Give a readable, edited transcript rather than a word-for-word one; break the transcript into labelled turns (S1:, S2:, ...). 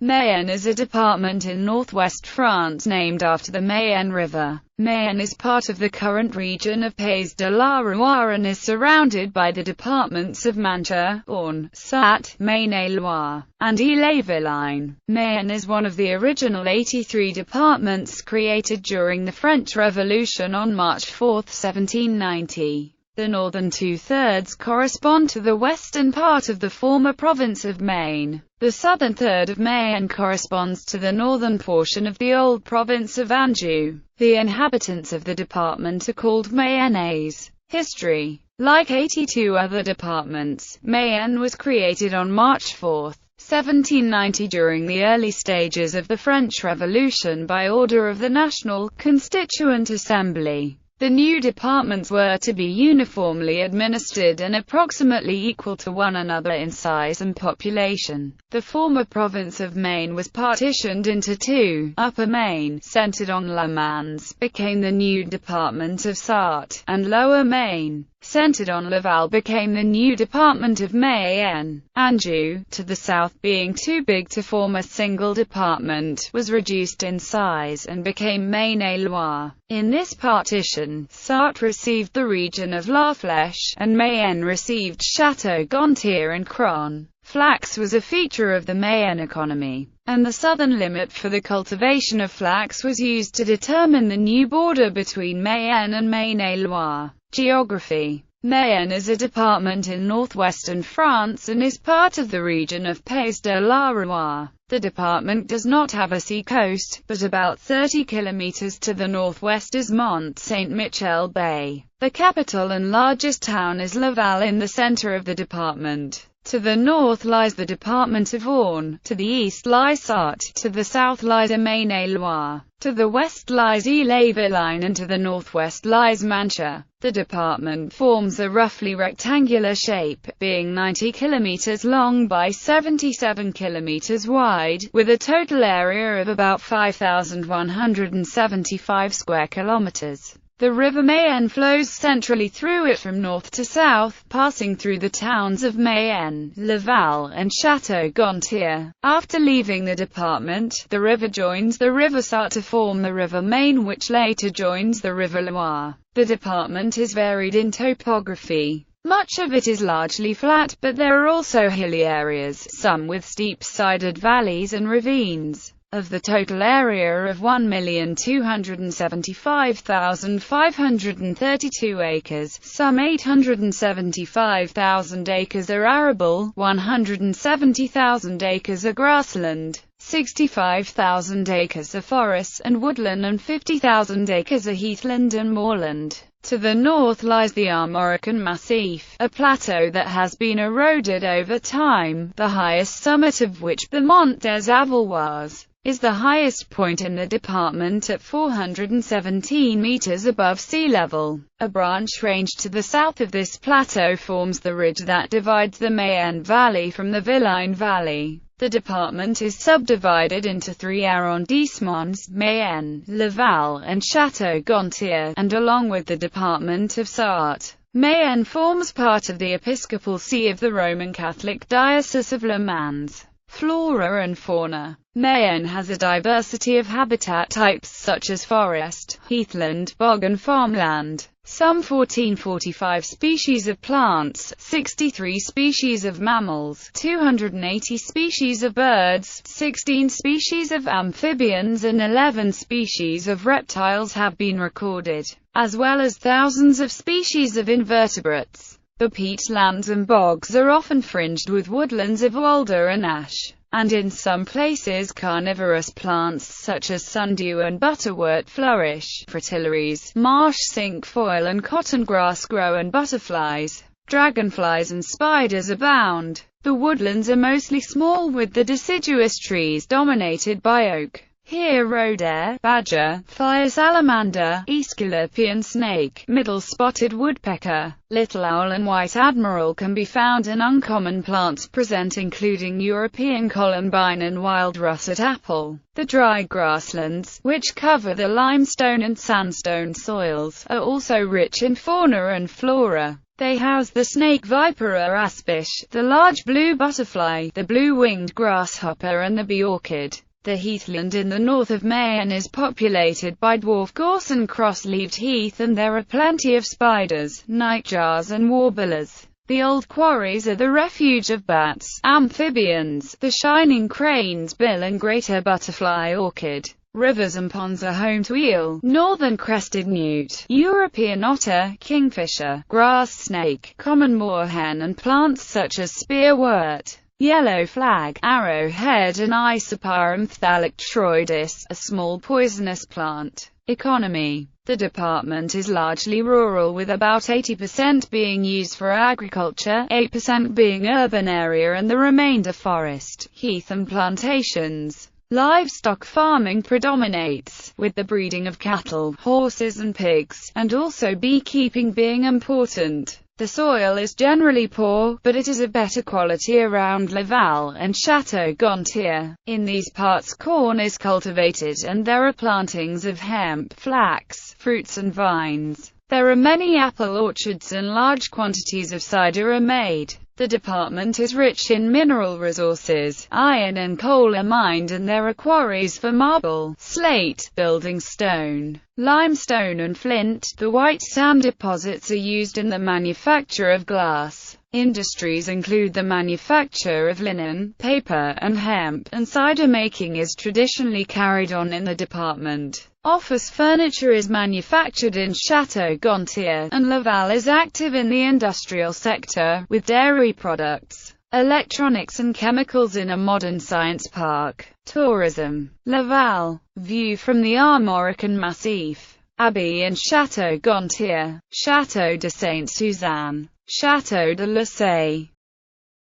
S1: Mayenne is a department in northwest France named after the Mayenne River. Mayenne is part of the current region of Pays de la Loire and is surrounded by the departments of Manche, Orne, Sarthe, Maine-et-Loire, and Ille-et-Vilaine. Mayenne is one of the original 83 departments created during the French Revolution on March 4, 1790. The northern two-thirds correspond to the western part of the former province of Maine. The southern third of Mayenne corresponds to the northern portion of the old province of Anjou. The inhabitants of the department are called Mayennais. History. Like 82 other departments, Mayenne was created on March 4, 1790 during the early stages of the French Revolution by order of the National Constituent Assembly. The new departments were to be uniformly administered and approximately equal to one another in size and population. The former province of Maine was partitioned into two. Upper Maine, centered on Le Mans, became the new department of Sarthe, and Lower Maine, centered on Laval, became the new department of Mayenne. Anjou, to the south being too big to form a single department, was reduced in size and became Maine-et-Loire. In this partition, Sarthe received the region of La Flèche, and Mayenne received Château-Gontier and Cron. Flax was a feature of the Mayenne economy, and the southern limit for the cultivation of flax was used to determine the new border between Mayenne and Maine-et-Loire. Geography. Mayenne is a department in northwestern France and is part of the region of Pays de la Loire. The department does not have a sea coast, but about 30 kilometers to the northwest is Mont Saint-Michel Bay. The capital and largest town is Laval in the center of the department. To the north lies the department of Orne, to the east lies Sarthe, to the south lies Maine-et-Loire, to the west lies Ille-et-Vilaine, and to the northwest lies Manche. The department forms a roughly rectangular shape, being 90 kilometers long by 77 kilometers wide, with a total area of about 5,175 square kilometers. The River Mayenne flows centrally through it from north to south, passing through the towns of Mayenne, Laval, and Château-Gontier. After leaving the department, the river joins the River Sarthe to form the River Maine, which later joins the River Loire. The department is varied in topography. Much of it is largely flat, but there are also hilly areas, some with steep-sided valleys and ravines. Of the total area of 1,275,532 acres, some 875,000 acres are arable, 170,000 acres are grassland, 65,000 acres are forests and woodland, and 50,000 acres are heathland and moorland. To the north lies the Armorican Massif, a plateau that has been eroded over time, the highest summit of which, the Mont des Avoirs, is the highest point in the department at 417 meters above sea level. A branch range to the south of this plateau forms the ridge that divides the Mayenne Valley from the Vilaine Valley. The department is subdivided into three arrondissements, Mayenne, Laval, and Château-Gontier, and along with the department of Sarthe, Mayenne forms part of the Episcopal See of the Roman Catholic Diocese of Le Mans. Flora and fauna. Mayenne has a diversity of habitat types such as forest, heathland, bog and farmland. Some 1445 species of plants, 63 species of mammals, 280 species of birds, 16 species of amphibians and 11 species of reptiles have been recorded, as well as thousands of species of invertebrates. The peatlands and bogs are often fringed with woodlands of alder and ash, and in some places carnivorous plants such as sundew and butterwort flourish. Fritillaries, marsh cinquefoil and cotton grass grow, and butterflies, dragonflies and spiders abound. The woodlands are mostly small, with the deciduous trees dominated by oak. Here roedeer, badger, fire salamander, Aesculapian snake, middle spotted woodpecker, little owl and white admiral can be found, and uncommon plants present including European columbine and wild russet apple. The dry grasslands, which cover the limestone and sandstone soils, are also rich in fauna and flora. They house the snake Vipera aspish, the large blue butterfly, the blue-winged grasshopper and the bee orchid. The heathland in the north of Mayenne is populated by dwarf gorse and cross-leaved heath, and there are plenty of spiders, nightjars and warblers. The old quarries are the refuge of bats, amphibians, the shining crane's bill and greater butterfly orchid. Rivers and ponds are home to eel, northern crested newt, European otter, kingfisher, grass snake, common moorhen and plants such as spearwort, yellow flag, arrowhead and Isoparum phthalictroidis, a small poisonous plant. Economy. The department is largely rural, with about 80% being used for agriculture, 8% being urban area and the remainder forest, heath and plantations. Livestock farming predominates, with the breeding of cattle, horses and pigs, and also beekeeping being important. The soil is generally poor, but it is of better quality around Laval and Château-Gontier. In these parts corn is cultivated and there are plantings of hemp, flax, fruits and vines. There are many apple orchards and large quantities of cider are made. The department is rich in mineral resources. Iron and coal are mined and there are quarries for marble, slate, building stone, limestone and flint. The white sand deposits are used in the manufacture of glass. Industries include the manufacture of linen, paper and hemp, and cider making is traditionally carried on in the department. Office furniture is manufactured in Château-Gontier, and Laval is active in the industrial sector, with dairy products, electronics and chemicals in a modern science park. Tourism. Laval. View from the Armorican Massif. Abbey and Château-Gontier. Château de Sainte-Suzanne. Château de la Salle.